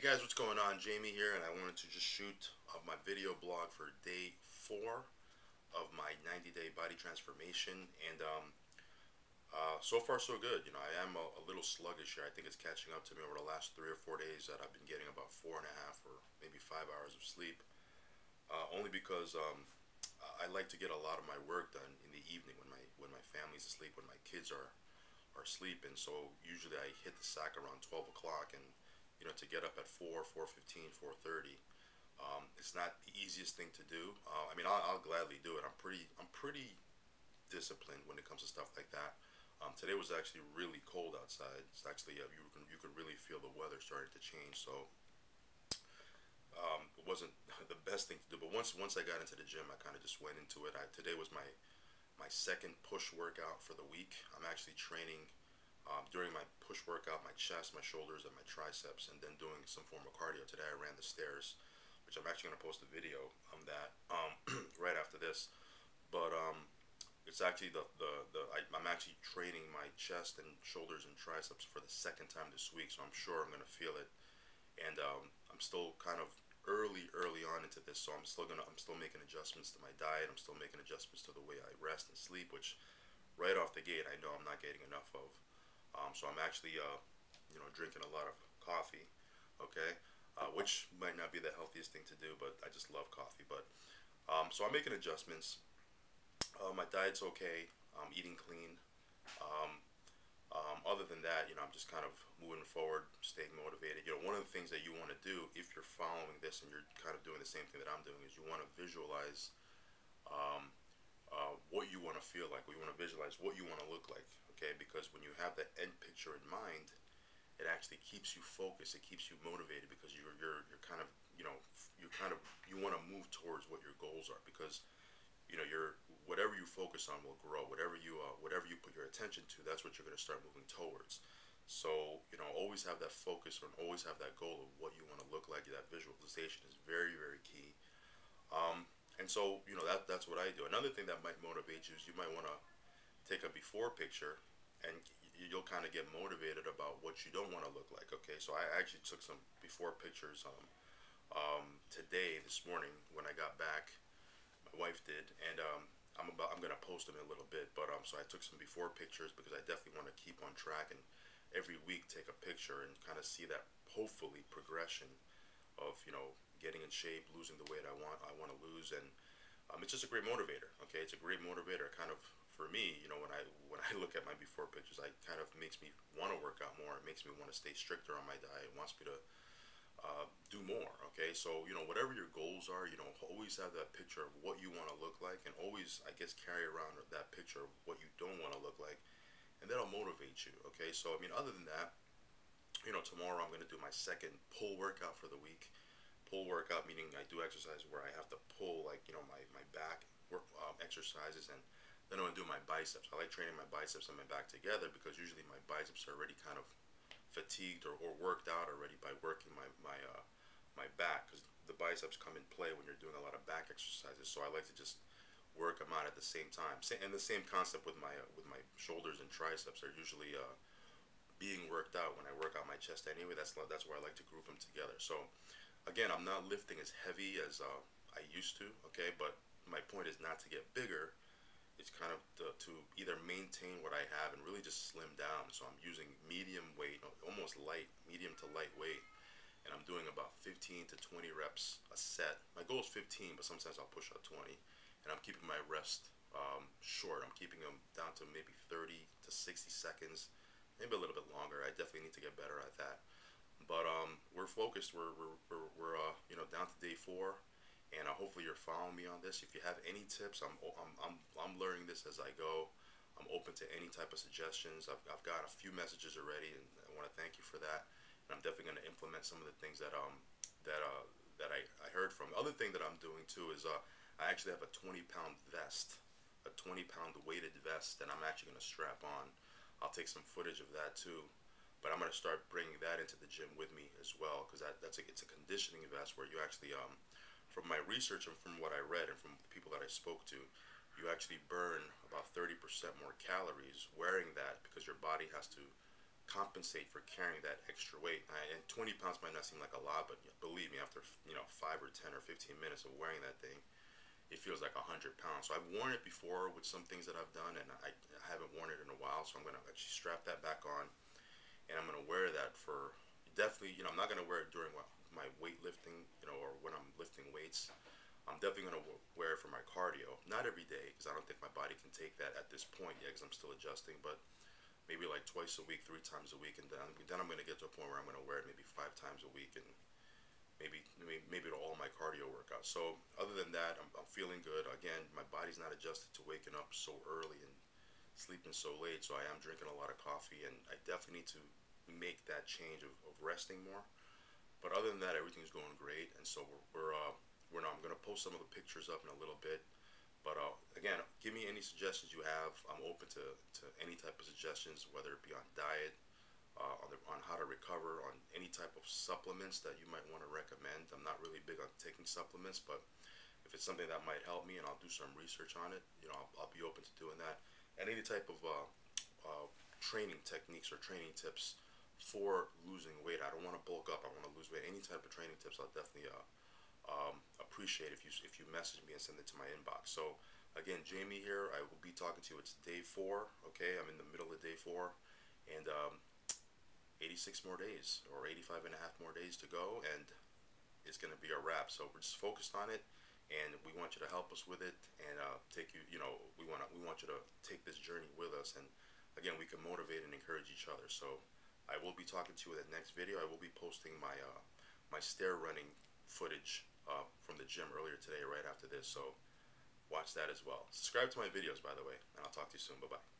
Guys, what's going on? Jamie here, and I wanted to just shoot my video blog for day 4 of my 90-day body transformation, and so far so good. I am a little sluggish here. I think it's catching up to me over the last 3 or 4 days that I've been getting about 4.5 or maybe 5 hours of sleep, only because I like to get a lot of my work done in the evening when my family's asleep, when my kids are sleeping. So usually I hit the sack around 12 o'clock, and to get up at 4, 4:15, 4:30, it's not the easiest thing to do. I mean, I'll gladly do it. I'm pretty disciplined when it comes to stuff like that. Today was actually really cold outside. It's actually you could really feel the weather starting to change. So it wasn't the best thing to do. But once I got into the gym, I kind of just went into it. Today was my second push workout for the week. I'm actually training during my push workout, my chest, my shoulders, and my triceps, and then doing some form of cardio. Today I ran the stairs, which I'm actually going to post a video on that right after this. But it's actually I'm actually training my chest and shoulders and triceps for the second time this week, so I'm sure I'm going to feel it. And I'm still kind of early on into this, so I'm still making adjustments to my diet. I'm still making adjustments to the way I rest and sleep, which right off the gate I know I'm not getting enough of. So I'm actually, drinking a lot of coffee, okay, which might not be the healthiest thing to do, but I just love coffee. But so I'm making adjustments. My diet's okay. I'm eating clean. Um, Other than that, I'm just kind of moving forward, staying motivated. One of the things that you want to do if you're following this and you're kind of doing the same thing that I'm doing is you want to visualize um, what you want to feel like. You want to visualize what you want to look like. Okay, because when you have that end picture in mind, it actually keeps you focused. It keeps you motivated because you're kind of you want to move towards what your goals are, because you're whatever you focus on will grow. Whatever you put your attention to, that's what you're going to start moving towards. So always have that focus and always have that goal of what you want to look like. That visualization is very key. And so that's what I do. Another thing that might motivate you is you might want to take a before picture, and you'll kind of get motivated about what you don't want to look like. Okay, so I actually took some before pictures today, this morning when I got back. My wife did, and I'm gonna post them in a little bit. But so I took some before pictures because I definitely want to keep on track and every week take a picture and kind of see that hopefully progression of getting in shape, losing the weight I want to lose. And it's just a great motivator. Okay, it's a great motivator. Kind of for me, when I look at my before pictures, I kind of makes me want to work out more. It makes me want to stay stricter on my diet. It wants me to do more. Okay, so whatever your goals are, always have that picture of what you want to look like, and always, I guess, carry around that picture of what you don't want to look like, and that'll motivate you. Okay, so I mean, other than that, tomorrow I'm going to do my second pull workout for the week. Pull workout meaning I do exercise where I have to pull, like my back work exercises, and then I'm gonna do my biceps. I like training my biceps and my back together because usually my biceps are already kind of fatigued or worked out already by working my back, because the biceps come in play when you're doing a lot of back exercises. So I like to just work them out at the same time. And the same concept with my shoulders and triceps. They're usually being worked out when I work out my chest anyway. That's where I like to group them together. So again, I'm not lifting as heavy as I used to. Okay, but my point is not to get bigger. It's kind of to either maintain what I have and really just slim down. So I'm using medium weight, almost light, medium to light weight, and I'm doing about 15 to 20 reps a set. My goal is 15, but sometimes I'll push out 20, and I'm keeping my rest short. I'm keeping them down to maybe 30 to 60 seconds, maybe a little bit longer. I definitely need to get better at that. But we're focused. We're down to day 4. And hopefully you're following me on this. If you have any tips, I'm learning this as I go. I'm open to any type of suggestions. I've got a few messages already, and I want to thank you for that. And I'm definitely going to implement some of the things that I heard from. The other thing that I'm doing too is I actually have a 20-pound vest, a 20-pound weighted vest that I'm actually going to strap on. I'll take some footage of that too. But I'm going to start bringing that into the gym with me as well, because it's a conditioning vest where you actually from my research and from what I read and from the people that I spoke to, you actually burn about 30% more calories wearing that, because your body has to compensate for carrying that extra weight. And 20 pounds might not seem like a lot, but believe me, after 5 or 10 or 15 minutes of wearing that thing, it feels like 100 pounds. So I've worn it before with some things that I've done, and I haven't worn it in a while. So I'm gonna actually strap that back on, and I'm gonna wear that for definitely. I'm not gonna wear it during my weightlifting, or when I'm lifting weights. I'm definitely gonna wear it for my cardio. Not every day, because I don't think my body can take that at this point yet, because I'm still adjusting. But maybe like twice a week, 3 times a week, and then I'm gonna get to a point where I'm gonna wear it maybe 5 times a week, and maybe to all my cardio workouts. So other than that, I'm feeling good. Again, my body's not adjusted to waking up so early and sleeping so late. So I am drinking a lot of coffee, and I definitely need to make that change of resting more. But other than that, everything's going great, and so I'm gonna post some of the pictures up in a little bit. But again, give me any suggestions you have. I'm open to any type of suggestions, whether it be on diet, on how to recover, on any type of supplements that you might want to recommend. I'm not really big on taking supplements, but if it's something that might help me, and I'll do some research on it, I'll be open to doing that. And any type of training techniques or training tips for losing weight. I don't want to bulk up. I want to lose weight. Any type of training tips, I'll definitely appreciate if you message me and send it to my inbox. So again, Jamie here. I will be talking to you. It's day 4. Okay, I'm in the middle of day 4, and 86 more days, or 85 and a half more days to go, and it's going to be a wrap. So we're just focused on it, and we want you to help us with it, and take you. We want you to take this journey with us, and again, we can motivate and encourage each other. So I will be talking to you in the next video. I will be posting my my stair running footage from the gym earlier today, right after this. So watch that as well. Subscribe to my videos, by the way, and I'll talk to you soon. Bye-bye.